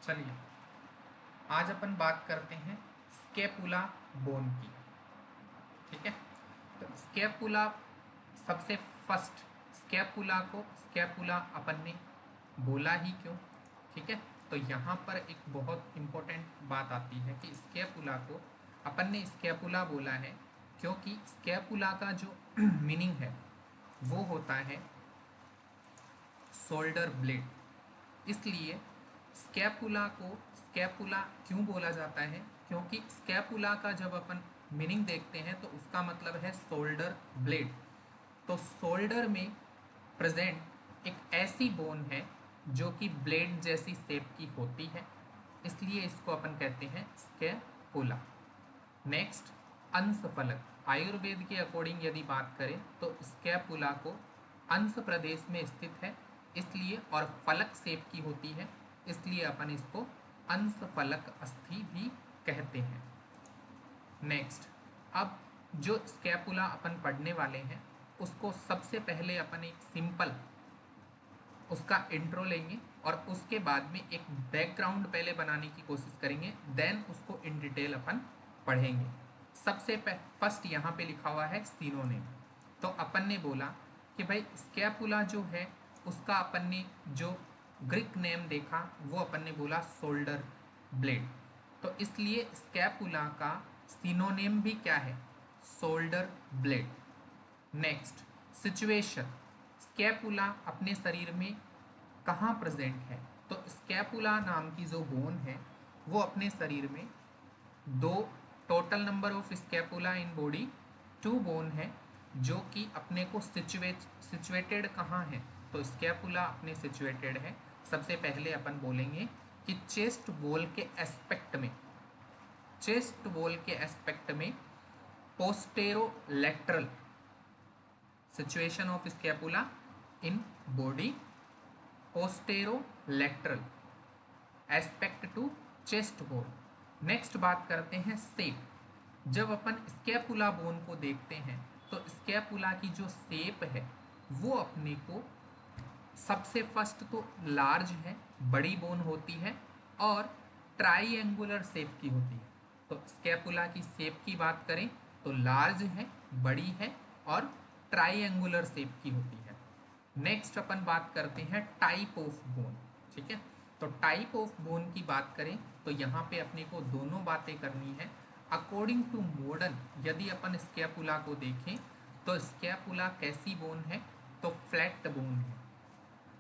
चलिए आज अपन बात करते हैं स्केपुला बोन की। ठीक है, तो स्केपुला सबसे फर्स्ट स्केपुला अपन ने बोला ही क्यों? ठीक है, तो यहाँ पर एक बहुत इम्पोर्टेंट बात आती है कि स्केपुला को अपन ने स्केपुला बोला है क्योंकि स्केपुला का जो मीनिंग है वो होता है शोल्डर ब्लेड। इसलिए स्कैपुला को स्कैपुला क्यों बोला जाता है? क्योंकि स्कैपुला का जब अपन मीनिंग देखते हैं तो उसका मतलब है शोल्डर ब्लेड। तो शोल्डर में प्रेजेंट एक ऐसी बोन है जो कि ब्लेड जैसी शेप की होती है, इसलिए इसको अपन कहते हैं स्कैपुला। नेक्स्ट, अंश फलक। आयुर्वेद के अकॉर्डिंग यदि बात करें तो स्कैपुला को अंश प्रदेश में स्थित है इसलिए, और फलक शेप की होती है इसलिए अपन इसको अंश फलक अस्थि भी कहते हैं। नेक्स्ट, अब जो स्कैपुला अपन पढ़ने वाले हैं उसको सबसे पहले अपन एक सिंपल उसका इंट्रो लेंगे और उसके बाद में एक बैकग्राउंड पहले बनाने की कोशिश करेंगे, देन उसको इन डिटेल अपन पढ़ेंगे। सबसे फर्स्ट यहाँ पे लिखा हुआ है सिनोनिम। तो अपन ने बोला कि भाई स्कैपुला जो है उसका अपन ने जो ग्रीक नेम देखा वो अपन ने बोला शोल्डर ब्लेड, तो इसलिए स्कैपुला का सिनोनिम भी क्या है? Shoulder blade. Next, situation. Scapula अपने शरीर में कहाँ प्रेजेंट है? तो स्कैपुला नाम की जो बोन है वो अपने शरीर में दो, total number of scapula in body 2 bone है जो कि अपने को सिचुएटेड कहाँ है? तो स्कैपुला अपने सिचुएटेड है सबसे पहले अपन बोलेंगे कि चेस्ट वॉल के एस्पेक्ट में posterolateral situation of scapula in body, posterolateral aspect to chest wall. Next बात करते हैं शेप। जब अपन स्कैपुला बोन को देखते हैं तो स्कैपुला की जो शेप है वो अपने को सबसे फर्स्ट तो लार्ज है, बड़ी बोन होती है और ट्राइएंगुलर शेप की होती है। तो स्कैपुला की शेप की बात करें तो लार्ज है, बड़ी है और ट्राइएंगुलर शेप की होती है। नेक्स्ट अपन बात करते हैं टाइप ऑफ बोन। ठीक है, तो टाइप ऑफ बोन की बात करें तो यहाँ पे अपने को दोनों बातें करनी है। अकॉर्डिंग टू मॉडर्न यदि अपन स्कैपुला को देखें तो स्कैपुला कैसी बोन है? तो फ्लैट बोन है।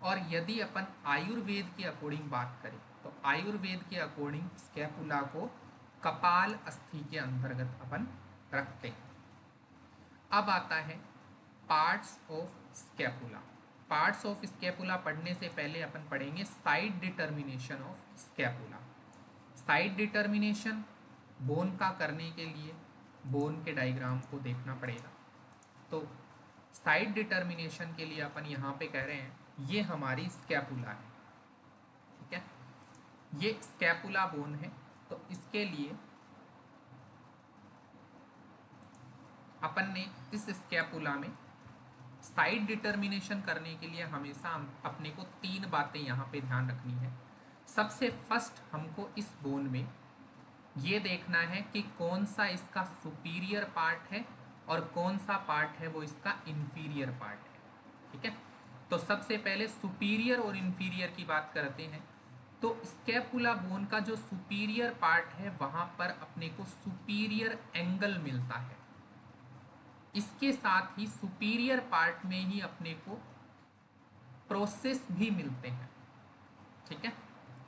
और यदि अपन आयुर्वेद के अकॉर्डिंग बात करें तो आयुर्वेद के अकॉर्डिंग स्कैपुला को कपाल अस्थि के अंतर्गत अपन रखते हैं। अब आता है parts of scapula. Parts of scapula पढ़ने से पहले अपन पढ़ेंगे side determination of scapula. Side determination bone का करने के लिए बोन के डायग्राम को देखना पड़ेगा। तो साइड डिटर्मिनेशन के लिए अपन यहाँ पे कह रहे हैं ये हमारी स्कैपुला है। ठीक है, ये स्कैपुला बोन है, तो इसके लिए अपन ने इस स्कैपुला में साइड डिटर्मिनेशन करने के लिए हमेशा अपने को 3 बातें यहाँ पे ध्यान रखनी है। सबसे फर्स्ट हमको इस बोन में ये देखना है कि कौन सा इसका सुपीरियर पार्ट है और कौन सा पार्ट है वो इसका इंफीरियर पार्ट है। ठीक है, तो सबसे पहले सुपीरियर और इंफीरियर की बात करते हैं। तो स्कैपुला बोन का जो सुपीरियर पार्ट है वहाँ पर अपने को सुपीरियर एंगल मिलता है। इसके साथ ही सुपीरियर पार्ट में ही अपने को प्रोसेस भी मिलते हैं। ठीक है,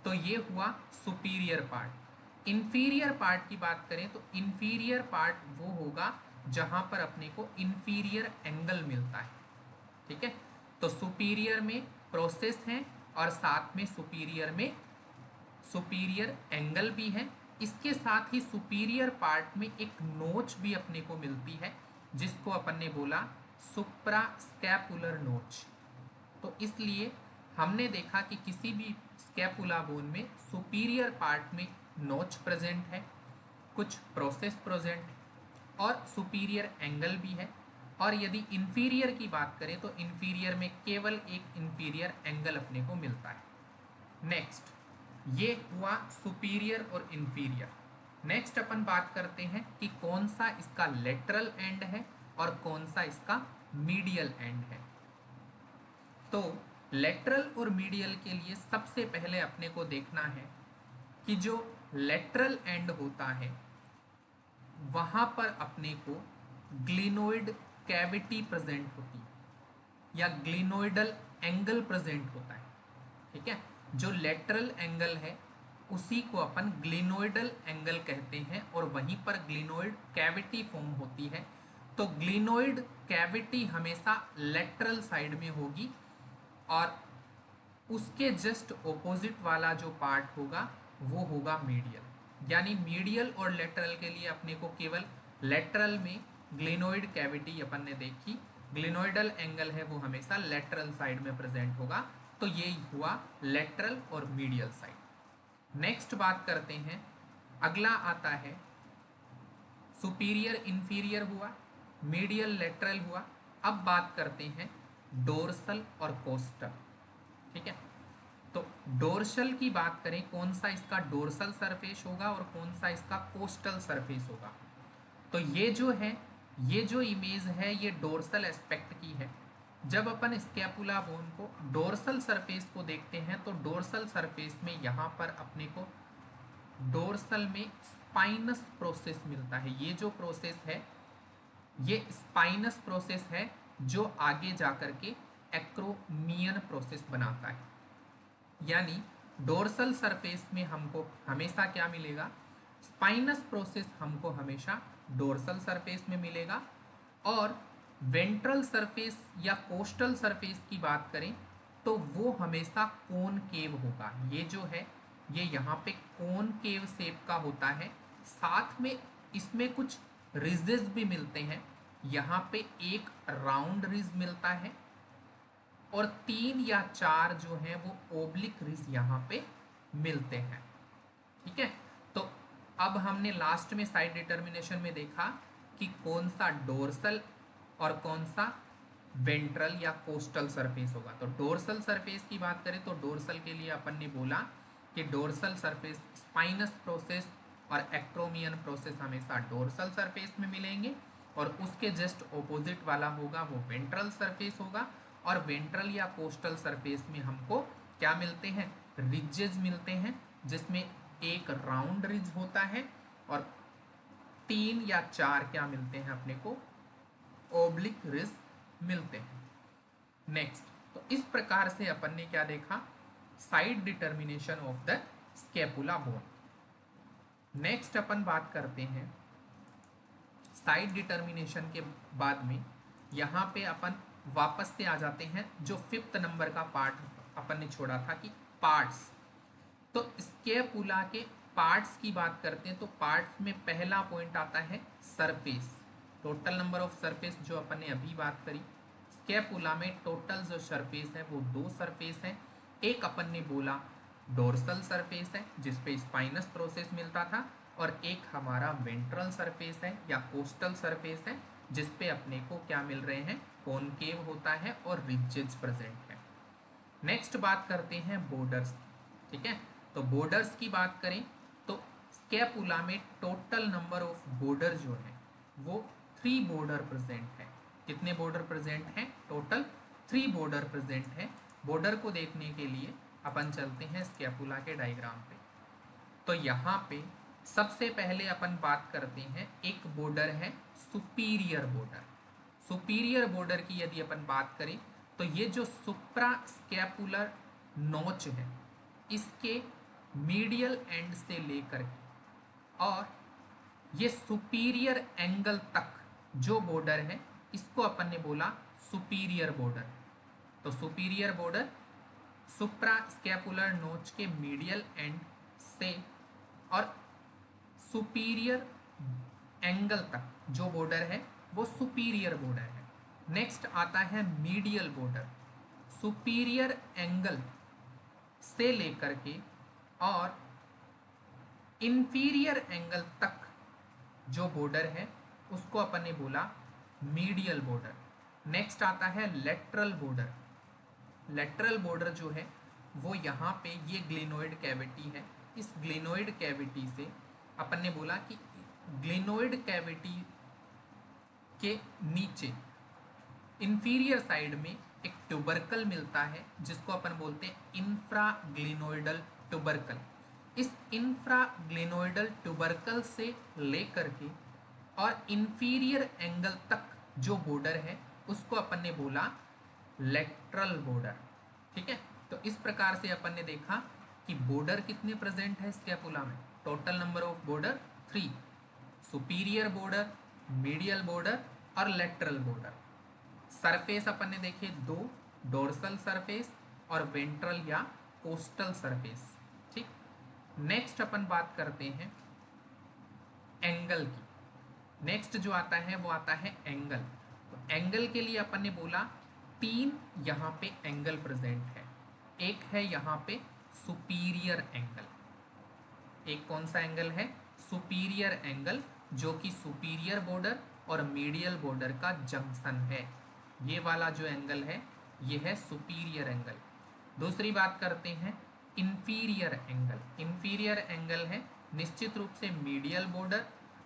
तो ये हुआ सुपीरियर पार्ट। इंफीरियर पार्ट की बात करें तो इंफीरियर पार्ट वो होगा जहां पर अपने को इंफीरियर एंगल मिलता है। ठीक है, तो सुपीरियर में प्रोसेस है और साथ में सुपीरियर में सुपीरियर एंगल भी है। इसके साथ ही सुपीरियर पार्ट में एक नोच भी अपने को मिलती है जिसको अपन ने बोला सुप्रास्कैपुलर नोच। तो इसलिए हमने देखा कि किसी भी स्कैपुला बोन में सुपीरियर पार्ट में नोच प्रेजेंट है, कुछ प्रोसेस प्रेजेंट है और सुपीरियर एंगल भी है। और यदि इंफीरियर की बात करें तो इंफीरियर में केवल एक इंफीरियर एंगल अपने को मिलता है। नेक्स्ट, ये हुआ सुपीरियर और इंफीरियर। नेक्स्ट अपन बात करते हैं कि कौन सा इसका लेटरल एंड है और कौन सा इसका मीडियल एंड है। तो लेटरल और मीडियल के लिए सबसे पहले अपने को देखना है कि जो लेटरल एंड होता है वहां पर अपने को ग्लिनोइड कैविटी प्रेजेंट होती है या ग्लिनोइडल एंगल प्रेजेंट होता है। ठीक है, जो लेटरल एंगल है उसी को अपन ग्लिनोइडल एंगल कहते हैं और वहीं पर ग्लिनोइड कैविटी फॉर्म होती है। तो ग्लिनोइड कैविटी हमेशा लेटरल साइड में होगी और उसके जस्ट ऑपोजिट वाला जो पार्ट होगा वो होगा मीडियल। यानी मीडियल और लेटरल के लिए अपने को केवल लेटरल में ग्लिनोइड कैविटी अपन ने देखी, ग्लिनोइडल एंगल है वो हमेशा लेटरल साइड में प्रेजेंट होगा। तो ये हुआ लेटरल और मीडियल साइड। नेक्स्ट बात करते हैं, अगला आता है सुपीरियर इंफीरियर हुआ, मीडियल लेटरल हुआ। अब बात करते हैं डोर्सल और कोस्टल। ठीक है, तो डोर्सल की बात करें, कौन सा इसका डोर्सल सरफेस होगा और कौन सा इसका कोस्टल सरफेस होगा। तो ये जो है, ये जो इमेज है ये डोर्सल एस्पेक्ट की है। जब अपन स्कैपुला बोन को डोर्सल सरफेस को देखते हैं तो डोर्सल सरफेस में यहाँ पर अपने को डोर्सल में स्पाइनस प्रोसेस मिलता है। ये जो प्रोसेस है ये स्पाइनस प्रोसेस है जो आगे जाकर के एक्रोमियन प्रोसेस बनाता है। यानी डोर्सल सरफेस में हमको हमेशा क्या मिलेगा, स्पाइनस प्रोसेस हमको हमेशा डोर्सल सरफेस में मिलेगा। और वेंट्रल सरफेस या कोस्टल सरफेस की बात करें तो वो हमेशा कोनकेव होगा। ये जो है ये यहाँ पे कोनकेव शेप का होता है, साथ में इसमें कुछ रिजेस भी मिलते हैं। यहाँ पे एक राउंड रिज मिलता है और 3 या 4 जो है वो ओब्लिक रिज यहाँ पे मिलते हैं। ठीक है, तो अब हमने लास्ट में साइड डिटर्मिनेशन में देखा कि कौन सा डोर्सल और कौन सा वेंट्रल या कोस्टल सरफेस होगा। तो डोर्सल सरफेस की बात करें तो डोर्सल के लिए अपन ने बोला कि डोर्सल सरफेस स्पाइनस प्रोसेस और एक्ट्रोमियन प्रोसेस हमेशा डोर्सल सरफेस में मिलेंगे और उसके जस्ट ऑपोजिट वाला होगा वो वेंट्रल सरफेस होगा। और वेंट्रल या कोस्टल सरफेस में हमको क्या मिलते हैं, रिजेस मिलते हैं, जिसमें एक राउंड रिज होता है और 3 या 4 क्या मिलते हैं अपने को, ओब्लिक रिज मिलते हैं। नेक्स्ट, तो इस प्रकार से अपन ने क्या देखा, side determination of the scapula bone. Next अपन बात करते हैं साइड डिटर्मिनेशन के बाद में यहाँ पे अपन वापस से आ जाते हैं जो 5th नंबर का पार्ट अपन ने छोड़ा था कि पार्ट्स। तो स्कैपुला के पार्ट्स की बात करते हैं तो पार्ट्स में पहला पॉइंट आता है surface. Total number of surface जो अपन ने अभी बात करी, स्कैपुला में टोटल जो सरफेस है वो 2 सरफेस है। एक अपन ने बोला डोर्सल सरफेस है जिसपे स्पाइनस प्रोसेस मिलता था और एक हमारा वेंट्रल सरफेस है या कोस्टल सरफेस है जिसपे अपने को क्या मिल रहे हैं, कॉनकेव होता है और रिजेस प्रेजेंट है। नेक्स्ट बात करते हैं बॉर्डर्स। ठीक है, तो बॉर्डर्स की बात करें तो स्कैपुला में टोटल नंबर ऑफ बॉर्डर जो है वो 3 बॉर्डर प्रेजेंट है। कितने बॉर्डर प्रेजेंट हैं, टोटल 3 बॉर्डर प्रेजेंट है। बॉर्डर को देखने के लिए अपन चलते हैं स्कैपुला के डायग्राम पे। तो यहाँ पे सबसे पहले अपन बात करते हैं, एक बॉर्डर है सुपीरियर बॉर्डर। सुपीरियर बॉर्डर की यदि अपन बात करें तो ये जो सुप्रा स्कैपुलर नोच है इसके मीडियल एंड से लेकर के और ये सुपीरियर एंगल तक जो बॉर्डर है इसको अपन ने बोला सुपीरियर बॉर्डर। तो सुपीरियर बॉर्डर सुप्रा स्कैपुलर नोच के मीडियल एंड से और सुपीरियर एंगल तक जो बॉर्डर है वो सुपीरियर बॉर्डर है। नेक्स्ट आता है मीडियल बॉर्डर, सुपीरियर एंगल से लेकर के और इंफीरियर एंगल तक जो बॉर्डर है उसको अपन ने बोला मीडियल बॉर्डर। नेक्स्ट आता है लेटरल बॉर्डर। लेटरल बॉर्डर जो है वो यहाँ पे ये ग्लिनोइड कैविटी है। इस ग्लिनोइड कैविटी से अपन ने बोला कि ग्लिनोइड कैविटी के नीचे इंफीरियर साइड में एक ट्यूबरकल मिलता है जिसको अपन बोलते हैं इंफ्राग्लिनोइडल ट्यूबरकल। इस इंफ्राग्लिनोइडल ट्यूबरकल से लेकर के और इंफीरियर एंगल तक जो बॉर्डर है उसको अपन ने बोला लेटरल बॉर्डर। ठीक है, तो इस प्रकार से अपन ने देखा कि बॉर्डर कितने प्रेजेंट है स्कैपुला में। Total number of border 3, superior border, medial border और लेटरल बॉर्डर। सरफेस अपन ने देखे 2, डोर्सल सरफेस और वेंट्रल या कोस्टल सरफेस। ठीक, नेक्स्ट अपन बात करते हैं एंगल की। नेक्स्ट जो आता है वो आता है एंगल। तो एंगल के लिए अपन ने बोला 3 यहाँ पे एंगल प्रेजेंट है। एक है यहाँ पे सुपीरियर एंगल। एक कौन सा एंगल है? सुपीरियर एंगल, जो कि सुपीरियर बॉर्डर और मीडियल बॉर्डर का जंक्शन है। ये वाला जो एंगल है ये है सुपीरियर एंगल। दूसरी बात करते हैं इंफीरियर एंगल। इंफीरियर एंगल है निश्चित रूप से मीडियल बॉर्डर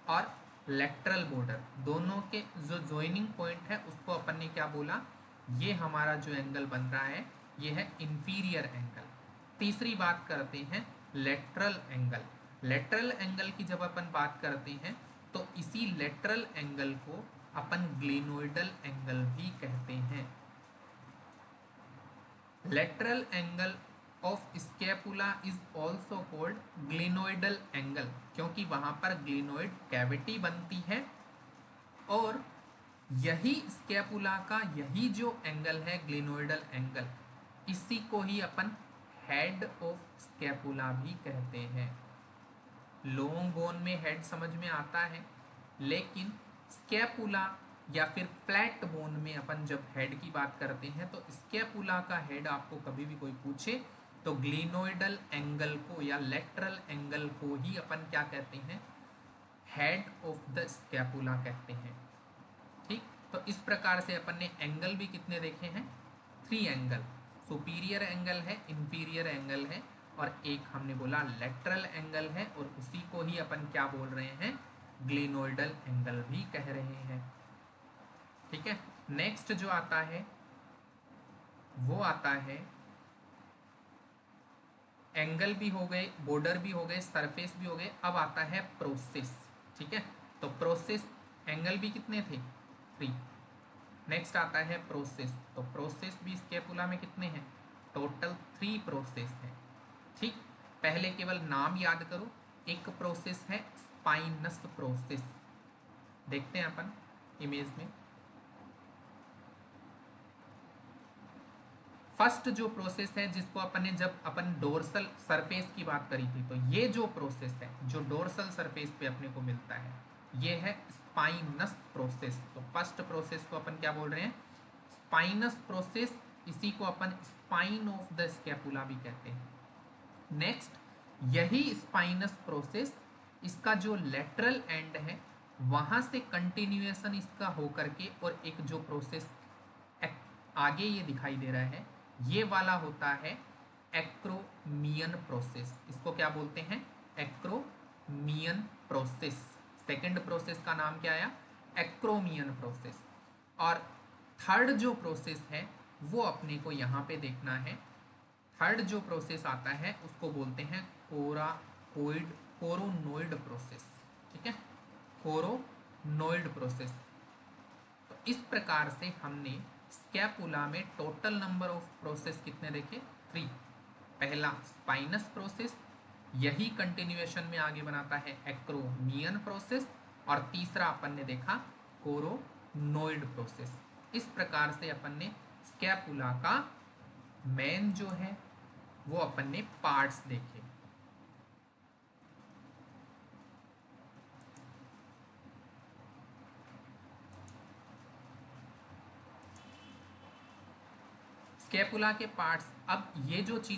और लेटरल बॉर्डर दोनों के जो ज्वाइनिंग पॉइंट है उसको अपन ने क्या बोला? ये हमारा जो एंगल बन रहा है ये है इंफीरियर एंगल। तीसरी बात करते हैं लेटरल एंगल। लेटरल एंगल की जब अपन बात करते हैं तो इसी लेटरल एंगल को अपन ग्लिनोइडल एंगल भी कहते हैं। Lateral angle of scapula is also called ग्लिनोइडल angle, क्योंकि वहां पर ग्लिनोइड कैविटी बनती है और यही स्कैपुला का यही जो एंगल है ग्लिनोइडल एंगल, इसी को ही अपन हेड ऑफ स्कैपुला भी कहते हैं। लॉन्ग बोन में हेड समझ में आता है, लेकिन स्कैपुला या फिर फ्लैट बोन में अपन जब हेड की बात करते हैं तो स्कैपुला का हेड आपको कभी भी कोई पूछे तो ग्लिनोइडल एंगल को या लेटरल एंगल को ही अपन क्या कहते हैं? हेड ऑफ द स्कैपुला कहते हैं। ठीक, तो इस प्रकार से अपन ने एंगल भी कितने देखे हैं? 3 एंगल। सुपीरियर एंगल है, इंफीरियर एंगल है और एक हमने बोला लेटरल एंगल है, और उसी को ही अपन क्या बोल रहे हैं? ग्लिनोइडल एंगल भी कह रहे हैं। ठीक है, नेक्स्ट जो आता है वो आता है एंगल भी हो गए, बॉर्डर भी हो गए, सरफेस भी हो गए। अब आता है प्रोसेस। ठीक है, तो प्रोसेस एंगल भी कितने थे? 3। नेक्स्ट आता है प्रोसेस। तो प्रोसेस भी स्कैपुला में कितने हैं? टोटल 3 प्रोसेस है। ठीक, पहले केवल नाम याद करो। एक प्रोसेस है स्पाइनस प्रोसेस, देखते हैं अपन इमेज में। फर्स्ट जो प्रोसेस है जिसको अपन ने जब अपन डोर्सल सरफेस की बात करी थी, तो ये जो प्रोसेस है जो डोर्सल सरफेस पे अपने को मिलता है ये है स्पाइनस प्रोसेस। तो फर्स्ट प्रोसेस को अपन क्या बोल रहे हैं? Spinous process. इसी को अपन स्पाइन ऑफ द स्कैपुला भी कहते हैं। नेक्स्ट, यही स्पाइनस प्रोसेस, इसका जो लेटरल एंड है वहां से कंटिन्यूएशन इसका होकर के और एक जो प्रोसेस आगे ये दिखाई दे रहा है ये वाला होता है एक्रोमियन प्रोसेस। इसको क्या बोलते हैं? Acromion process. सेकंड प्रोसेस का नाम क्या आया? Acromion process. और थर्ड जो प्रोसेस है वो अपने को यहाँ पे देखना है। थर्ड जो प्रोसेस आता है उसको बोलते हैं कोरोनोइड प्रोसेस। ठीक है, कोरोनोइड प्रोसेस। तो इस प्रकार से हमने स्कैपुला में टोटल नंबर ऑफ प्रोसेस कितने देखे? 3। पहला स्पाइनस प्रोसेस, यही कंटिन्यूएशन में आगे बनाता है एक्रोमियन प्रोसेस, और तीसरा अपन ने देखा कोरोनोइड प्रोसेस। इस प्रकार से अपन ने स्कैपुला का मेन जो है वो अपन ने पार्ट्स देखे। स्कैपुला के पार्ट्स। अब ये जो चीज